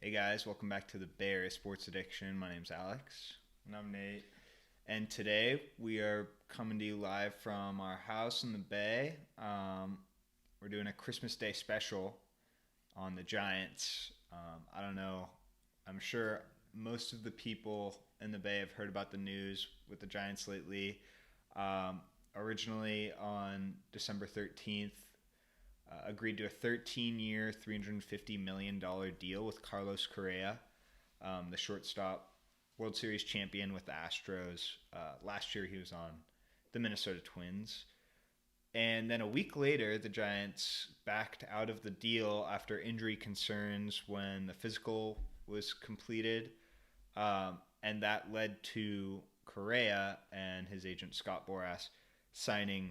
Hey guys, welcome back to the Bay Area Sports Addiction. My name's Alex. And I'm Nate. And today we are coming to you live from our house in the Bay. We're doing a Christmas Day special on the Giants. I don't know. I'm sure most of the people in the Bay have heard about the news with the Giants lately. Um, Originally on December 13th, agreed to a 13-year, $350 million deal with Carlos Correa, the shortstop, World Series champion with the Astros. Last year he was on the Minnesota Twins. And then a week later, the Giants backed out of the deal after injury concerns when the physical was completed. And that led to Correa and his agent Scott Boras signing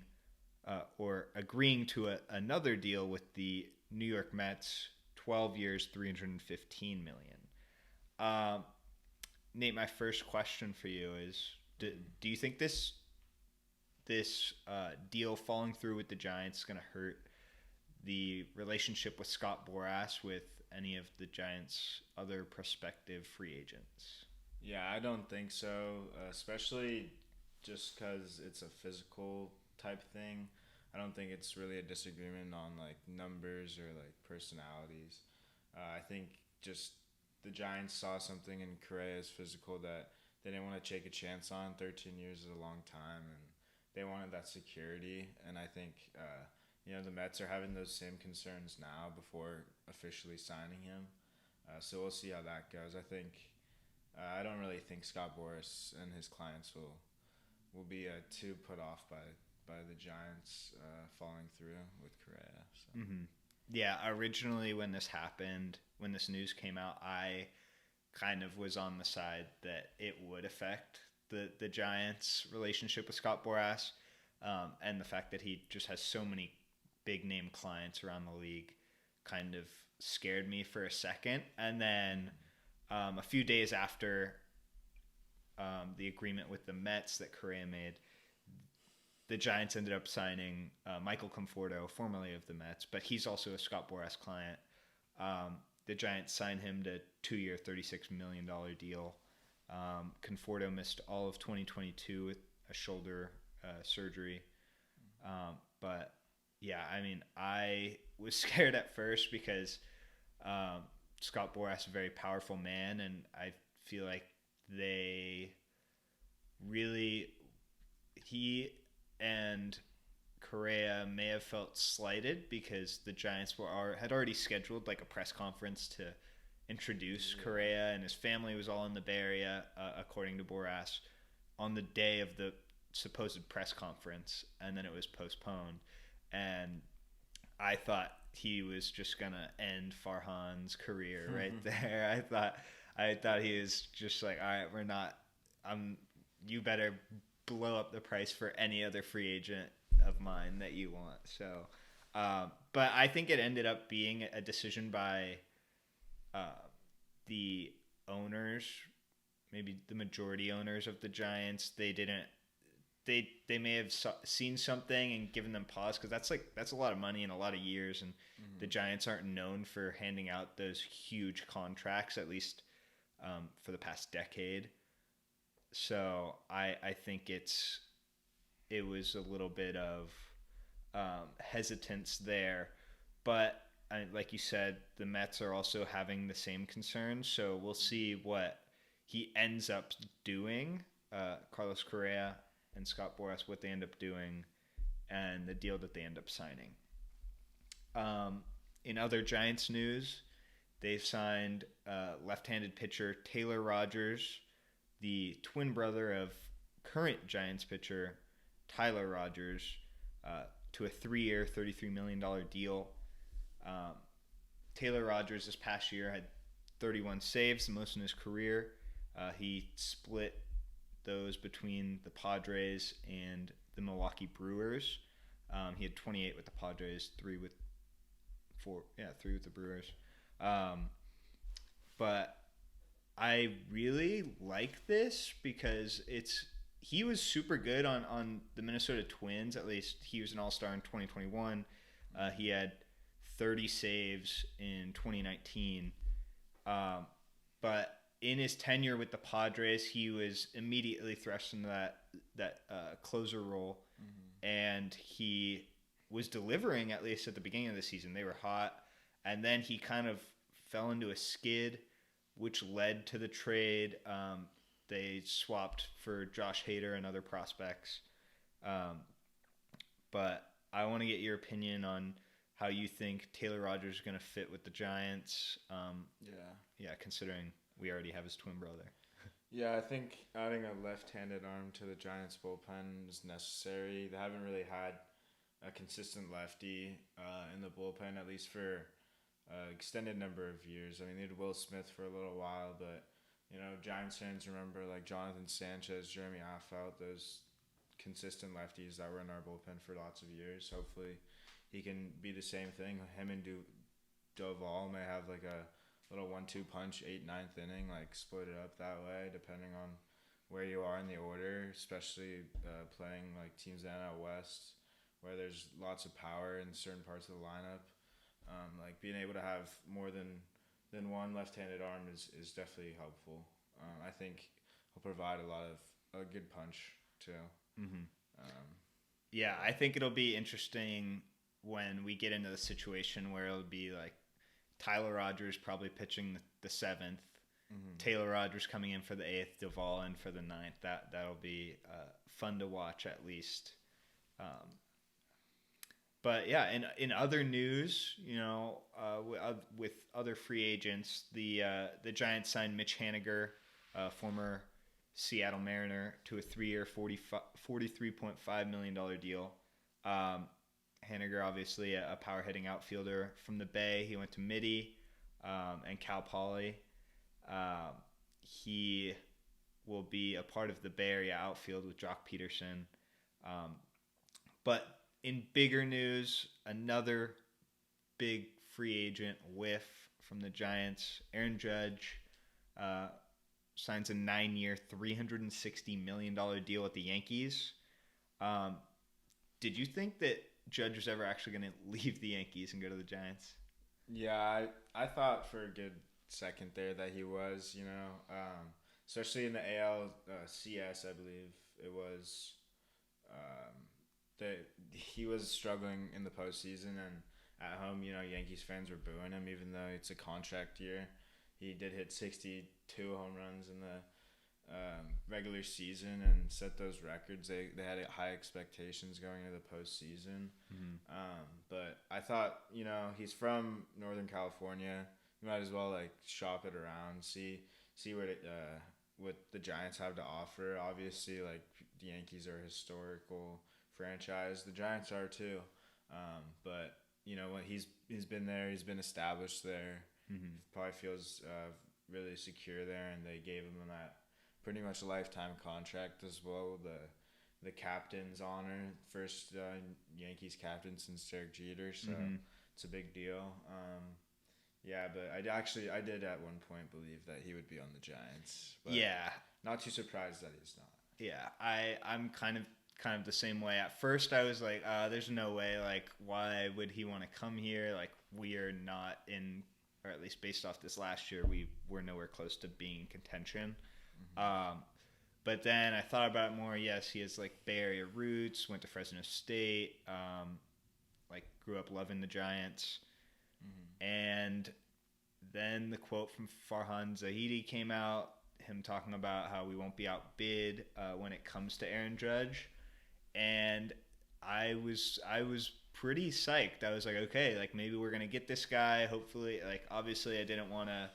or agreeing to another deal with the New York Mets, 12 years, $315 million. Nate, my first question for you is: Do you think this deal falling through with the Giants is going to hurt the relationship with Scott Boras with any of the Giants' other prospective free agents? Yeah, I don't think so, especially just because it's a physical type thing. I don't think it's really a disagreement on like numbers or like personalities. I think just the Giants saw something in Correa's physical that they didn't want to take a chance on. 13 years is a long time, and they wanted that security. And I think, the Mets are having those same concerns now before officially signing him. So we'll see how that goes. I don't really think Scott Boras and his clients will be too put off by the Giants falling through with Correa. So. Mm-hmm. Yeah, originally when this happened, when this news came out, I kind of was on the side that it would affect the Giants' relationship with Scott Boras, and the fact that he just has so many big name clients around the league kind of scared me for a second. And then a few days after the agreement with the Mets that Correa made, the Giants ended up signing Michael Conforto, formerly of the Mets, but he's also a Scott Boras client. The Giants signed him to a 2-year, $36 million deal. Conforto missed all of 2022 with a shoulder surgery. But yeah, I mean, I was scared at first because Scott Boras is a very powerful man, and I feel like he and Correa may have felt slighted because the Giants had already scheduled like a press conference to introduce Correa, and his family was all in the Bay Area, according to Boras, on the day of the supposed press conference, and then it was postponed. And I thought he was just gonna end Farhan's career right there. I thought he was just like, all right, we're not. You better blow up the price for any other free agent of mine that you want. So, but I think it ended up being a decision by the owners, maybe the majority owners of the Giants. They may have seen something and given them pause, because that's a lot of money and a lot of years, and the Giants aren't known for handing out those huge contracts, at least for the past decade. So I think it was a little bit of hesitance there, but like you said, the Mets are also having the same concerns. So we'll see what he ends up doing, Carlos Correa and Scott Boras, what they end up doing, and the deal that they end up signing. In other Giants news, they've signed left-handed pitcher Taylor Rogers, the twin brother of current Giants pitcher Tyler Rogers, to a 3-year, $33 million deal. Taylor Rogers this past year had 31 saves, the most in his career. He split those between the Padres and the Milwaukee Brewers. He had 28 with the Padres, 3 with the Brewers. But I really like this because he was super good on the Minnesota Twins. At least he was an all-star in 2021. He had 30 saves in 2019. But in his tenure with the Padres, he was immediately thrust into that closer role, and he was delivering at least at the beginning of the season. They were hot, and then he kind of fell into a skid, which led to the trade. They swapped for Josh Hader and other prospects. Um, but I want to get your opinion on how you think Taylor Rogers is going to fit with the Giants. Yeah. Yeah, considering we already have his twin brother. Yeah, I think adding a left-handed arm to the Giants bullpen is necessary. They haven't really had a consistent lefty in the bullpen, at least for an extended number of years. I mean, they had Will Smith for a little while, but Giants fans remember like Jonathan Sanchez, Jeremy Affeldt, those consistent lefties that were in our bullpen for lots of years. Hopefully, he can be the same thing. Him and Doval may have like a little 1-2 punch, 8th, 9th inning, like split it up that way, depending on where you are in the order, especially playing like teams in the NL West, where there's lots of power in certain parts of the lineup. Like being able to have more than one left-handed arm is definitely helpful. I think he'll provide a lot of a good punch too. Mm-hmm. Um, Yeah, I think it'll be interesting when we get into the situation where it'll be like Tyler Rogers probably pitching the 7th, Taylor Rogers coming in for the 8th, Duvall in for the 9th. That'll be fun to watch at least. But yeah, in other news, with other free agents, the Giants signed Mitch Haniger, former Seattle Mariner, to a 3-year, $43.5 million deal. Haniger, obviously a power hitting outfielder from the Bay. He went to Midi and Cal Poly. He will be a part of the Bay Area outfield with Jock Peterson. But in bigger news, another big free agent whiff from the Giants. Aaron Judge signs a 9-year, $360 million deal with the Yankees. Did you think that Judge was ever actually going to leave the Yankees and go to the Giants? Yeah, I thought for a good second there that he was, especially in the ALCS, I believe it was. That he was struggling in the postseason, and at home, Yankees fans were booing him, even though it's a contract year. He did hit 62 home runs in the regular season and set those records. They had high expectations going into the postseason. But I thought, he's from Northern California. You might as well like shop it around, see what the Giants have to offer. Obviously, like the Yankees are a historical franchise. The Giants are too. But when he's been there, he's been established there. Probably feels really secure there, and they gave him that pretty much a lifetime contract as well. The captain's honor, first Yankees captain since Derek Jeter, so it's a big deal. Yeah, but I did at one point believe that he would be on the Giants. But yeah, not too surprised that he's not. Yeah, I'm kind of the same way. At first, I was like, "There's no way. Like, why would he want to come here? Like, we are not in, or at least based off this last year, we were nowhere close to being in contention." But then I thought about it more. Yes, he has like Bay Area roots. Went to Fresno State. Like, grew up loving the Giants. And then the quote from Farhan Zahidi came out, him talking about how we won't be outbid when it comes to Aaron Judge. And I was pretty psyched. I was like, okay, like maybe we're going to get this guy. Hopefully, like obviously I didn't want to.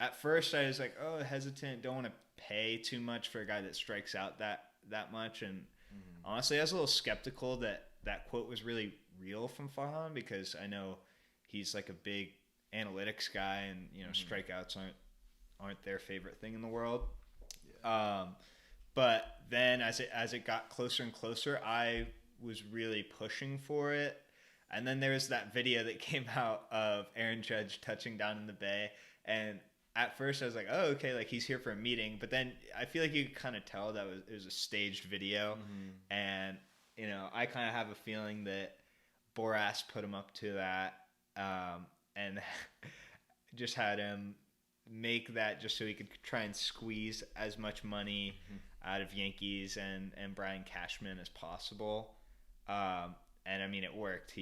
At first I was like, oh, hesitant, don't want to pay too much for a guy that strikes out that much. And honestly, I was a little skeptical that quote was really real from Farhan, because I know he's like a big analytics guy, and strikeouts aren't their favorite thing in the world. Yeah. But then as it got closer and closer, I was really pushing for it. And then there was that video that came out of Aaron Judge touching down in the Bay, and at first I was like, oh, okay, like he's here for a meeting. But then I feel like you could kind of tell that it was a staged video, and I kind of have a feeling that Boras put him up to that. And just had him make that just so he could try and squeeze as much money out of Yankees and Brian Cashman as possible. And I mean, it worked.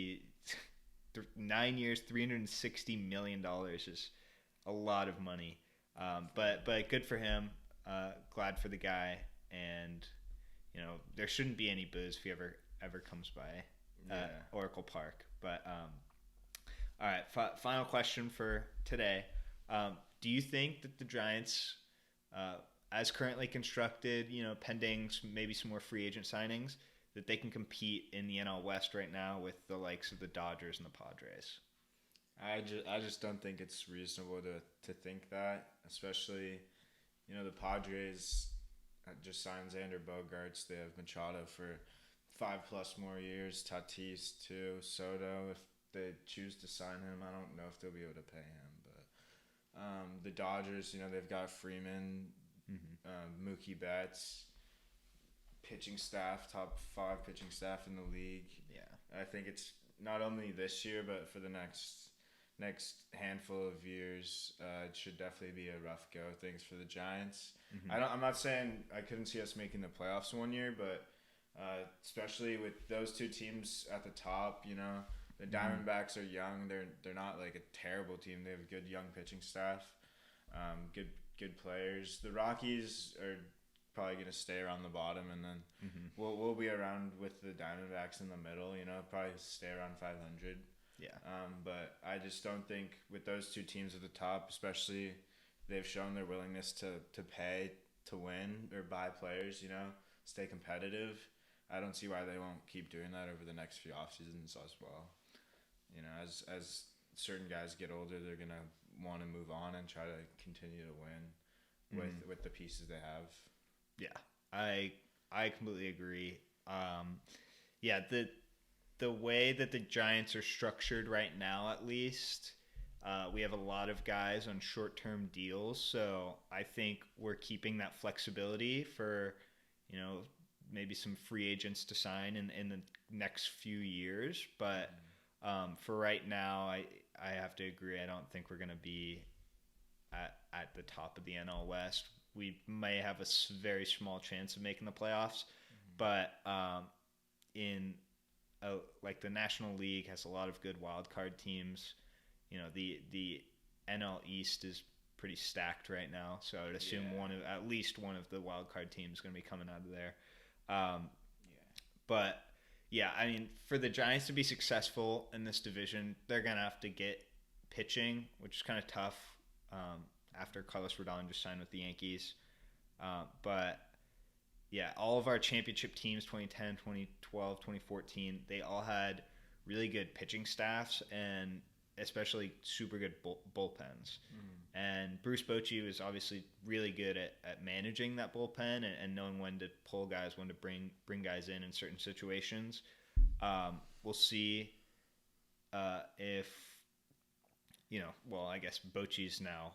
9 years, $360 million is a lot of money. But good for him. Glad for the guy, and there shouldn't be any booze if he ever comes by Oracle Park. But all right, final question for today. Do you think that the Giants, as currently constructed, pending maybe some more free agent signings, that they can compete in the NL West right now with the likes of the Dodgers and the Padres? I just don't think it's reasonable to think that, especially, the Padres just signed Xander Bogaerts. They have Machado for 5+ more years. Tatis too. Soto, if they choose to sign him, I don't know if they'll be able to pay him. But the Dodgers, they've got Freeman, Mookie Betts, pitching staff, top 5 pitching staff in the league. Yeah, I think it's not only this year, but for the next handful of years, it should definitely be a rough go. Things for the Giants. I'm not saying I couldn't see us making the playoffs one year, but especially with those two teams at the top, the Diamondbacks are young. They're not like a terrible team. They have a good young pitching staff, good players. The Rockies are probably going to stay around the bottom, and then we'll be around with the Diamondbacks in the middle. Probably stay around 500. Yeah. But I just don't think with those two teams at the top, especially, they've shown their willingness to pay to win or buy players. Stay competitive. I don't see why they won't keep doing that over the next few off seasons as well. As certain guys get older, they're gonna want to move on and try to continue to win with the pieces they have. Yeah, I completely agree. The way that the Giants are structured right now, at least, we have a lot of guys on short-term deals, so I think we're keeping that flexibility for, maybe some free agents to sign in the next few years. But for right now, I have to agree. I don't think we're going to be at the top of the NL West. We may have a very small chance of making the playoffs, but like the National League has a lot of good wild card teams. The NL East is pretty stacked right now, so I would assume at least one of the wild card teams is going to be coming out of there. But yeah, I mean, for the Giants to be successful in this division, they're going to have to get pitching, which is kind of tough after Carlos Rodon just signed with the Yankees. But yeah, all of our championship teams, 2010, 2012, 2014, they all had really good pitching staffs and especially super good bullpens. And Bruce Bochy was obviously really good at managing that bullpen and knowing when to pull guys, when to bring guys in certain situations. We'll see if, I guess Bochy's now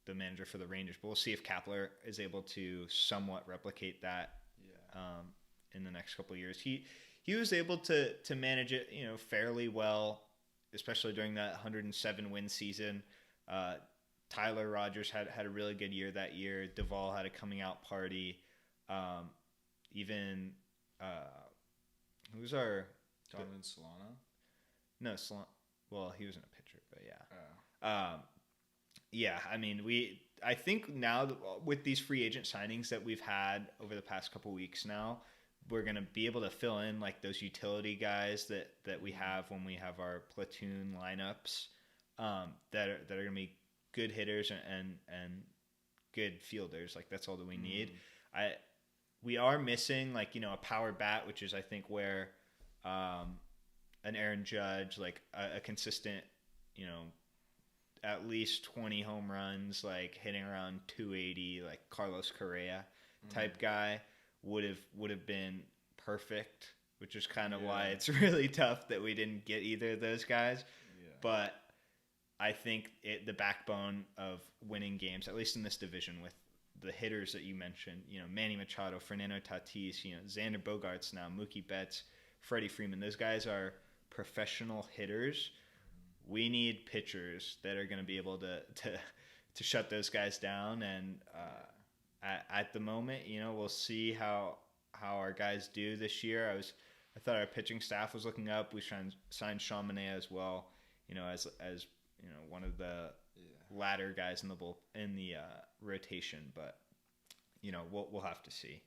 the manager for the Rangers, but we'll see if Kapler is able to somewhat replicate that in the next couple of years. He was able to manage it, fairly well, especially during that 107 win season. Tyler Rogers had a really good year that year. Duvall had a coming out party. Even who's our Donovan Solano? No, Solano. Well, he wasn't a pitcher, but yeah. Yeah, I mean, I think now with these free agent signings that we've had over the past couple weeks now, we're going to be able to fill in like those utility guys that we have when we have our platoon lineups that are going to be good hitters and good fielders. Like that's all that we need. We are missing like, a power bat, which is I think where an Aaron Judge, like a consistent, at least 20 home runs, like hitting around 280, like Carlos Correa type guy would have been perfect, which is kind of why it's really tough that we didn't get either of those guys. Yeah. But I think the backbone of winning games, at least in this division, with the hitters that you mentioned, Manny Machado, Fernando Tatis, Xander Bogaerts now, Mookie Betts, Freddie Freeman, those guys are professional hitters. We need pitchers that are going to be able to to shut those guys down. And at the moment, we'll see how our guys do this year. I thought our pitching staff was looking up. We signed Sean Manaea as well, as one of the latter guys in the rotation. But we'll have to see.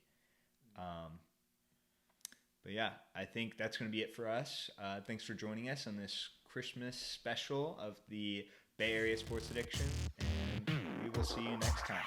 But yeah, I think that's going to be it for us. Thanks for joining us on this Christmas special of the Bay Area Sports Addiction, and we will see you next time.